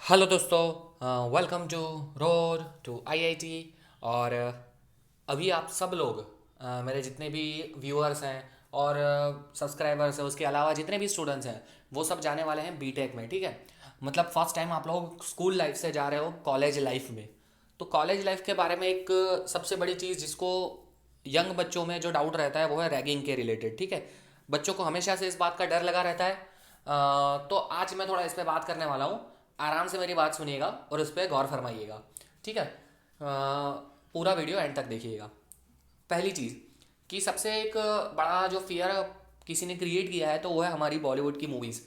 Hello दोस्तों, welcome to road to IIT. और अभी आप सब लोग मेरे जितने भी व्यूअर्स हैं और सब्सक्राइबर्स हैं, उसके अलावा जितने भी स्टूडेंट्स हैं वो सब जाने वाले हैं बीटेक में। ठीक है, मतलब फर्स्ट टाइम आप लोग स्कूल लाइफ से जा रहे हो कॉलेज लाइफ में। तो कॉलेज लाइफ के बारे में एक सबसे बड़ी चीज़ जिसको यंग बच्चों में जो डाउट रहता है वो है रैगिंग के रिलेटेड। ठीक है, बच्चों को हमेशा से इस बात का डर लगा रहता है। तो आज मैं थोड़ा इस पे बात करने वाला हूँ। आराम से मेरी बात सुनिएगा और उस पर गौर फरमाइएगा। ठीक है, पूरा वीडियो एंड तक देखिएगा। पहली चीज़ कि सबसे एक बड़ा जो फियर किसी ने क्रिएट किया है तो वो है हमारी बॉलीवुड की मूवीज़।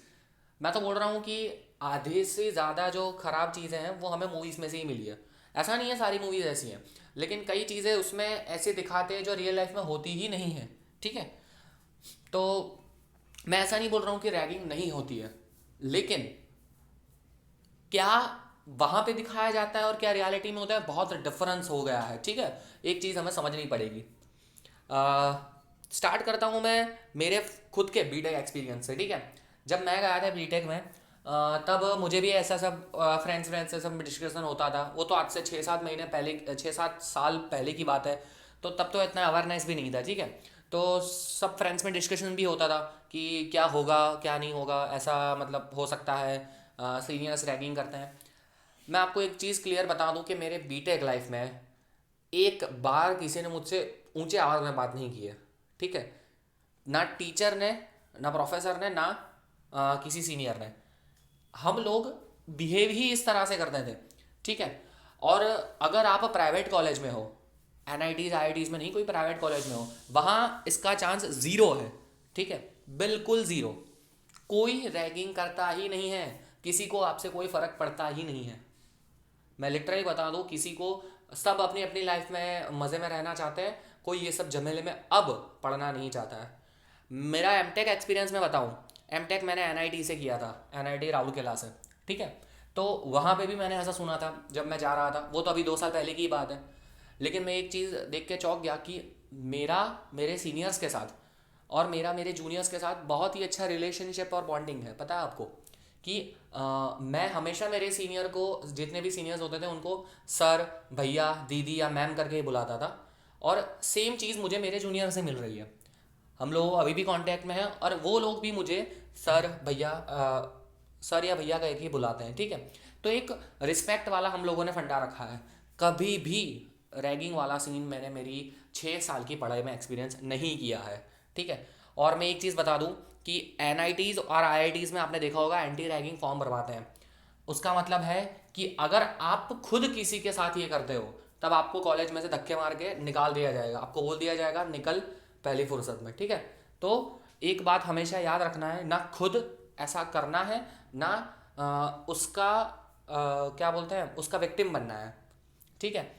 मैं तो बोल रहा हूँ कि आधे से ज़्यादा जो ख़राब चीज़ें हैं वो हमें मूवीज़ में से ही मिली है। ऐसा नहीं है सारी मूवीज़ ऐसी हैं, लेकिन कई चीज़ें उसमें ऐसे दिखाते हैं जो रियल लाइफ में होती ही नहीं है। ठीक है, तो मैं ऐसा नहीं बोल रहा हूँ कि रैगिंग नहीं होती है, लेकिन क्या वहां पे दिखाया जाता है और क्या रियलिटी में होता है, बहुत डिफरेंस हो गया है। ठीक है, एक चीज़ हमें समझनी पड़ेगी। स्टार्ट करता हूँ मैं मेरे खुद के बीटेक एक्सपीरियंस से। ठीक है, जब मैं गया था बीटेक में तब मुझे भी ऐसा सब फ्रेंड्स फ्रेंड्स से सब डिस्कशन होता था। वो तो आज से 6-7 महीने पहले, 6-7 साल पहले की बात है। तो तब तो इतना अवेयरनेस भी नहीं था। ठीक है, तो सब फ्रेंड्स में डिस्कशन भी होता था कि क्या होगा क्या नहीं होगा, ऐसा मतलब हो सकता है सीनियर्स रैगिंग करते हैं। मैं आपको एक चीज़ क्लियर बता दूं कि मेरे बीटेक लाइफ में एक बार किसी ने मुझसे ऊंचे आवाज़ में बात नहीं की है। ठीक है, ना टीचर ने, ना प्रोफेसर ने, ना किसी सीनियर ने। हम लोग बिहेव ही इस तरह से करते थे। ठीक है, और अगर आप प्राइवेट कॉलेज में हो, एनआईटीज आईआईटीज में नहीं, कोई प्राइवेट कॉलेज में हो, वहाँ इसका चांस ज़ीरो है। ठीक है, बिल्कुल ज़ीरो। कोई रैगिंग करता ही नहीं है, किसी को आपसे कोई फ़र्क पड़ता ही नहीं है। मैं लिटरली बता दूं, किसी को, सब अपनी अपनी लाइफ में मज़े में रहना चाहते हैं। कोई ये सब झमेले में अब पढ़ना नहीं चाहता है। मेरा एमटेक एक्सपीरियंस मैं बताऊं, एमटेक मैंने एनआईटी से किया था, एनआईटी राउरकेला से। ठीक है, तो वहाँ पे भी मैंने ऐसा सुना था जब मैं जा रहा था, वो तो अभी 2 साल पहले की ही बात है। लेकिन मैं एक चीज़ देख के चौंक गया कि मेरा मेरे सीनियर्स के साथ और मेरा मेरे जूनियर्स के साथ बहुत ही अच्छा रिलेशनशिप और बॉन्डिंग है। पता है आपको कि मैं हमेशा मेरे सीनियर को, जितने भी सीनियर्स होते थे उनको सर, भैया, दीदी या मैम करके ही बुलाता था। और सेम चीज़ मुझे मेरे जूनियर से मिल रही है। हम लोग अभी भी कांटेक्ट में हैं और वो लोग भी मुझे सर, भैया, सर या भैया कह के ही बुलाते हैं। ठीक है, तो एक रिस्पेक्ट वाला हम लोगों ने फंडा रखा है। कभी भी रैगिंग वाला सीन मैंने मेरी 6 साल की पढ़ाई में एक्सपीरियंस नहीं किया है। ठीक है, और मैं एक चीज़ बता दूं कि एनआईटीज़ और आईआईटीज़ में आपने देखा होगा एंटी रैगिंग फॉर्म भरवाते हैं। उसका मतलब है कि अगर आप खुद किसी के साथ ये करते हो तब आपको कॉलेज में से धक्के मार के निकाल दिया जाएगा, आपको बोल दिया जाएगा निकल पहली फुर्सत में। ठीक है, तो एक बात हमेशा याद रखना है, ना खुद ऐसा करना है, ना उसका क्या बोलते हैं, उसका विक्टिम बनना है। ठीक है,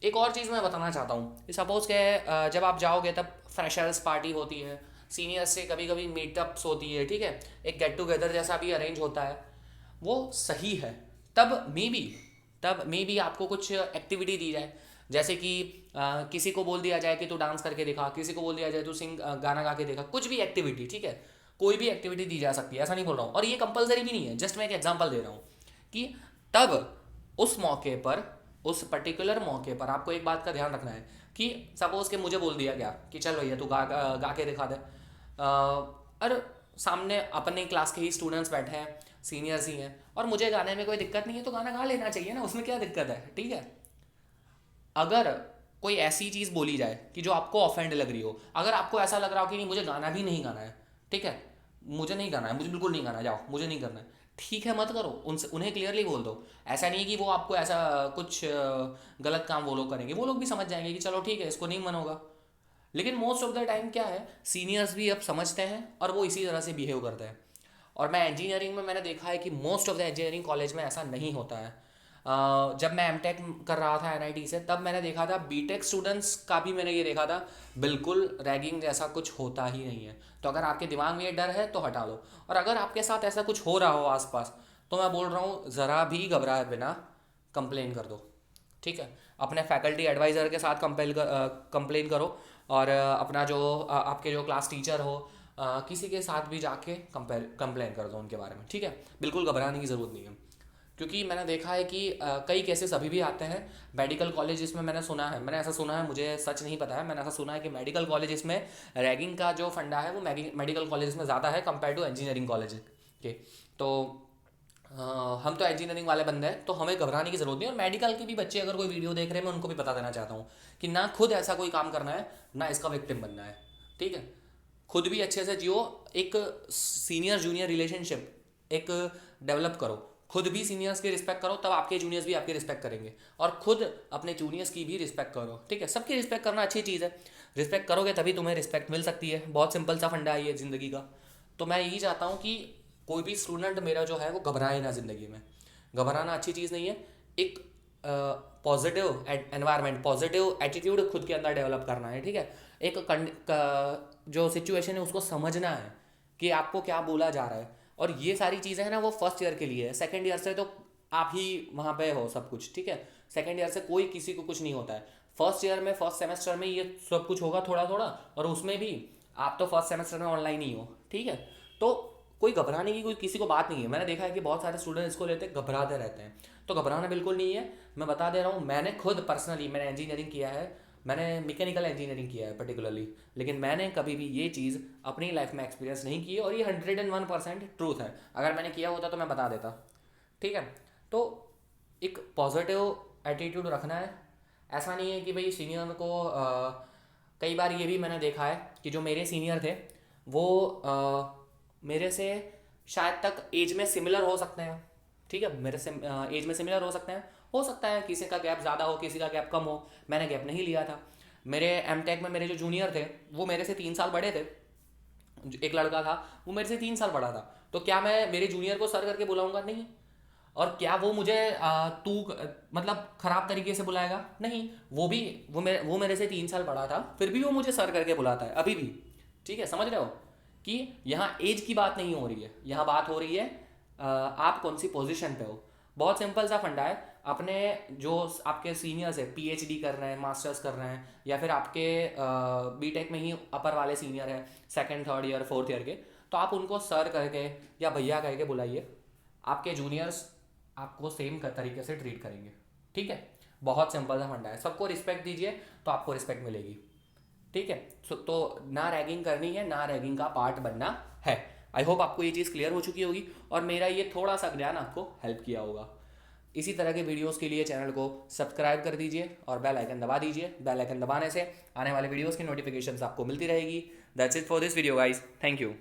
एक और चीज़ मैं बताना चाहता हूँ, सपोज़ के जब आप जाओगे तब फ्रेशर्स पार्टी होती है, सीनियर्स से कभी कभी मीटअप्स होती है। ठीक है, एक गेट टुगेदर जैसा भी अरेंज होता है, वो सही है। तब मे बी आपको कुछ एक्टिविटी दी जाए, जैसे कि किसी को बोल दिया जाए कि तू डांस करके दिखा, किसी को बोल दिया जाए तू गाना गा के दिखा, कुछ भी एक्टिविटी। ठीक है, कोई भी एक्टिविटी दी जा सकती है, ऐसा नहीं बोल रहा हूँ, और ये कंपलसरी भी नहीं है, जस्ट मैं एक एग्जांपल दे रहा हूँ कि तब उस मौके पर, उस पर्टिकुलर मौके पर आपको एक बात का ध्यान रखना है कि सपोज के मुझे बोल दिया गया कि चल भैया तू गा के दिखा दे। और सामने अपने क्लास के ही स्टूडेंट्स बैठे हैं, सीनियर्स ही हैं, और मुझे गाने में कोई दिक्कत नहीं है तो गाना गा लेना चाहिए ना, उसमें क्या दिक्कत है। ठीक है, अगर कोई ऐसी चीज़ बोली जाए कि जो आपको ऑफेंड लग रही हो, अगर आपको ऐसा लग रहा हो कि नहीं मुझे गाना भी नहीं गाना है, ठीक है, मुझे नहीं गाना है, मुझे बिल्कुल नहीं गाना है, जाओ मुझे नहीं करना है, ठीक है मत करो, उनसे उन्हें क्लियरली बोल दो। ऐसा नहीं है कि वो आपको ऐसा कुछ गलत काम वो लोग करेंगे, वो लोग भी समझ जाएंगे कि चलो ठीक है इसको नहीं मन होगा। लेकिन मोस्ट ऑफ द टाइम क्या है, सीनियर्स भी अब समझते हैं और वो इसी तरह से बिहेव करते हैं। और मैं इंजीनियरिंग में मैंने देखा है कि most of the engineering college में ऐसा नहीं होता है। जब मैं एमटेक कर रहा था एनआईटी से, तब मैंने देखा था बीटेक स्टूडेंट्स का भी मैंने ये देखा था, बिल्कुल रैगिंग जैसा कुछ होता ही नहीं है। तो अगर आपके दिमाग में ये डर है तो हटा लो, और अगर आपके साथ ऐसा कुछ हो रहा हो आसपास, तो मैं बोल रहा हूँ ज़रा भी घबराए बिना कंप्लेन कर दो। ठीक है, अपने फैकल्टी एडवाइज़र के साथ कंप्लेन करो, और अपना जो आपके जो क्लास टीचर हो, किसी के साथ भी जाके कंप्लेन कर दो उनके बारे में। ठीक है, बिल्कुल घबराने की ज़रूरत नहीं है। क्योंकि मैंने देखा है कि कई केसेस अभी भी आते हैं मेडिकल कॉलेजेस में। मैंने ऐसा सुना है, मुझे सच नहीं पता है, मैंने ऐसा सुना है कि मेडिकल कॉलेजेस में रैगिंग का जो फंडा है वो मेडिकल कॉलेजेस में ज़्यादा है कंपेयर टू इंजीनियरिंग कॉलेज के। तो हम तो इंजीनियरिंग वाले बंदे हैं, तो हमें घबराने की ज़रूरत नहीं। और मेडिकल के भी बच्चे अगर कोई वीडियो देख रहे हैं, मैं उनको भी बता देना चाहता हूँ कि ना खुद ऐसा कोई काम करना है, ना इसका विक्टिम बनना है। ठीक है, खुद भी अच्छे से जियो, एक सीनियर जूनियर रिलेशनशिप एक डेवलप करो, खुद भी सीनियर्स की रिस्पेक्ट करो, तब आपके जूनियर्स भी आपकी रिस्पेक्ट करेंगे। और खुद अपने जूनियर्स की भी रिस्पेक्ट करो। ठीक है, सबकी रिस्पेक्ट करना अच्छी चीज़ है, रिस्पेक्ट करोगे तभी तुम्हें रिस्पेक्ट मिल सकती है। बहुत सिंपल सा फंडा है ये ज़िंदगी का। तो मैं यही चाहता हूँ कि कोई भी स्टूडेंट मेरा जो है वो घबराए ना ज़िंदगी में। घबराना अच्छी चीज़ नहीं है। एक पॉजिटिव एनवायरनमेंट, पॉजिटिव एटीट्यूड खुद के अंदर डेवलप करना है। ठीक है, एक जो सिचुएशन है उसको समझना है कि आपको क्या बोला जा रहा है। और ये सारी चीज़ें हैं ना, वो फर्स्ट ईयर के लिए है। सेकेंड ईयर से तो आप ही वहाँ पे हो सब कुछ। ठीक है, सेकेंड ईयर से कोई किसी को कुछ नहीं होता है। फर्स्ट ईयर में, फर्स्ट सेमेस्टर में ये सब कुछ होगा थोड़ा थोड़ा, और उसमें भी आप तो फर्स्ट सेमेस्टर में ऑनलाइन ही हो। ठीक है, तो कोई घबराने की कोई किसी को बात नहीं है। मैंने देखा है कि बहुत सारे स्टूडेंट इसको लेते घबराते रहते हैं, तो घबराना बिल्कुल नहीं है। मैं बता दे रहा हूँ, मैंने खुद पर्सनली मैंने इंजीनियरिंग किया है, मैंने मैकेनिकल इंजीनियरिंग किया है पर्टिकुलरली, लेकिन मैंने कभी भी ये चीज़ अपनी लाइफ में एक्सपीरियंस नहीं की। और ये 101% ट्रूथ है। अगर मैंने किया होता तो मैं बता देता। ठीक है, तो एक पॉजिटिव एटीट्यूड रखना है। ऐसा नहीं है कि भाई सीनियर को कई बार ये भी मैंने देखा है कि जो मेरे सीनियर थे वो मेरे से शायद तक एज में सिमिलर हो सकते हैं। ठीक है, मेरे से एज में सिमिलर हो सकता है किसी का गैप ज़्यादा हो, किसी का गैप कम हो। मैंने गैप नहीं लिया था। मेरे एमटेक में मेरे जो जूनियर थे वो मेरे से 3 साल बड़े थे। एक लड़का था वो मेरे से 3 साल बड़ा था। तो क्या मैं मेरे जूनियर को सर करके बुलाऊंगा? नहीं। और क्या वो मुझे मतलब खराब तरीके से बुलाएगा? नहीं। वो मेरे से 3 साल बड़ा था, फिर भी वो मुझे सर करके बुलाता है अभी भी। ठीक है, समझ रहे हो कि यहाँ एज की बात नहीं हो रही है, यहाँ बात हो रही है आप कौन सी पोजीशन पे हो। बहुत सिंपल सा फंडा है। अपने जो आपके सीनियर्स है, पीएचडी कर रहे हैं, मास्टर्स कर रहे हैं, या फिर आपके बीटेक में ही अपर वाले सीनियर है, second third year fourth year के, तो आप उनको सर करके या भैया करके बुलाइए। आपके जूनियर्स आपको सेम तरीके से ट्रीट करेंगे। ठीक है, बहुत सिंपल सा फंडा है। सबको रिस्पेक्ट दीजिए तो आपको रिस्पेक्ट मिलेगी। ठीक है, तो ना रैगिंग करनी है, ना रैगिंग का पार्ट बनना है। आई होप आपको ये चीज़ क्लियर हो चुकी होगी और मेरा ये थोड़ा सा ज्ञान आपको हेल्प किया होगा। इसी तरह के वीडियोस के लिए चैनल को सब्सक्राइब कर दीजिए और बेल आइकन दबा दीजिए। बेल आइकन दबाने से आने वाले वीडियोस की नोटिफिकेशंस आपको मिलती रहेगी। That's it for this video guys, thank you.